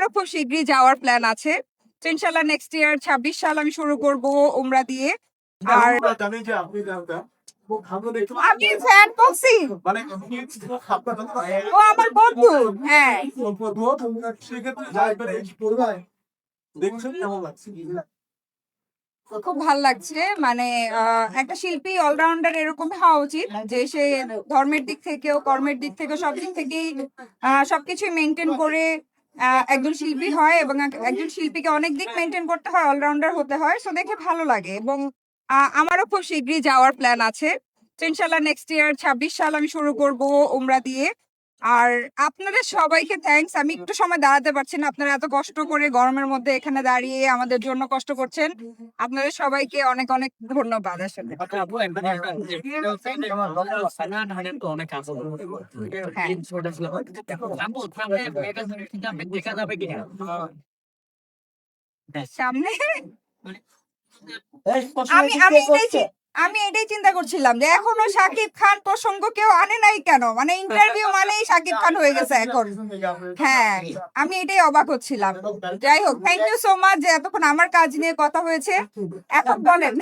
আমারও খুব শীঘ্রই যাওয়ার প্ল্যান আছে। তো ইনশাল্লাহ নেক্সট ইয়ার 26 সাল আমি শুরু করব উমরা দিয়ে। আর জানি যে আপনি খুব ভালো দেখতে আমি ফ্যান বলছি, মানে ও আমার বন্ধু। হ্যাঁ, সেক্ষেত্রে যাইবেন করবেন দেখছেন কেমন লাগছে খুব ভালো লাগছে। মানে একটা শিল্পী অলরাউন্ডার এরকম হওয়া উচিত যে সে ধর্মের দিক থেকেও কর্মের দিক থেকেও সব দিক থেকেই সবকিছু মেনটেন করে একজন শিল্পী হয়, এবং একজন শিল্পীকে অনেক দিক মেনটেন করতে হয়, অলরাউন্ডার হতে হয়। সো দেখে ভালো লাগে। এবং আমারও খুব শীঘ্রই যাওয়ার প্ল্যান আছে। তো ইনশাল্লাহ নেক্সট ইয়ার 26 সাল আমি শুরু করব উমরা দিয়ে। আর আপনাদের সবাইকে থ্যাঙ্কস। আমি একটু সময় দাঁড়াতে পারছি না, আপনারা এত কষ্ট করে গরমের মধ্যে এখানে দাঁড়িয়ে আমাদের জন্য কষ্ট করছেন। আপনাদের সবাইকে অনেক অনেক ধন্যবাদ আসলে। সামনে আমি এটাই চিন্তা করছিলাম যে এখনো শাকিব খান প্রসঙ্গ কেউ আনে নাই কেন, মানে ইন্টারভিউ মানেই শাকিব খান হয়ে গেছে এখন। হ্যাঁ, আমি এটাই অবাক হচ্ছিলাম। যাই হোক, থ্যাংক ইউ সো মাচ যে এতক্ষণ আমার কাজ নিয়ে কথা হয়েছে। এখন বলেন,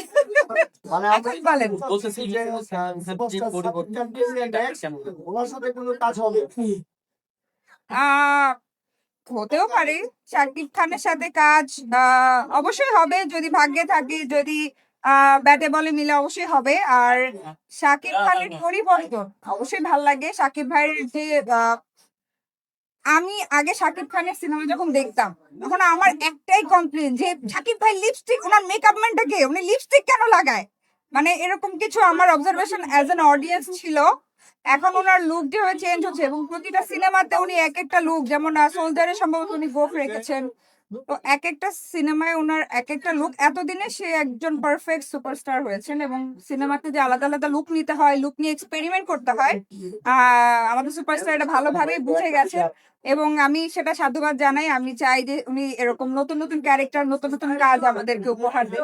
এখন বলেন। ওনার সাথে কোনো কাজ হবে আহ হতেও পারে শাকিব খানের সাথে কাজ, অবশ্যই হবে যদি ভাগ্যে থাকে, যদি ব্যাটে বলে মিলে অবশ্যই হবে। আর শাকিব খানের পরিবর্তন অবশ্যই ভাল লাগে। শাকিব ভাইয়ের যে আমি আগে শাকিব খানের সিনেমা যখন দেখতাম তখন আমার একটাই কমপ্লেন যে শাকিব ভাই লিপস্টিক, ওনার মেকআপ ম্যানটাকে উনি লিপস্টিক কেন লাগায়, মানে এরকম কিছু আমার অবজারভেশন অ্যাজ এন অডিয়েন্স ছিল। এখন ওনার লুক যেভাবে চেঞ্জ হচ্ছে এবং প্রতিটা সিনেমাতে উনি এক একটা লুক, যেমন সোলজারে সম্ভবত উনি গোফ রেখেছেন, তো এক একটা সিনেমায় ওনার এক একটা লুক, এতদিনে সে একজন পারফেক্ট সুপারস্টার হয়েছেন। এবং সিনেমাতে যে আলাদা আলাদা লুক নিতে হয়, লুক নিয়ে এক্সপেরিমেন্ট করতে হয়, আমাদের সুপারস্টার এটা ভালোভাবেই বুঝে গেছে। এবং আমি সেটা সাধুবাদ জানাই। আমি চাই যে উনি এরকম নতুন নতুন ক্যারেক্টার, নতুন নতুন কাজ আমাদেরকে উপহার দেন।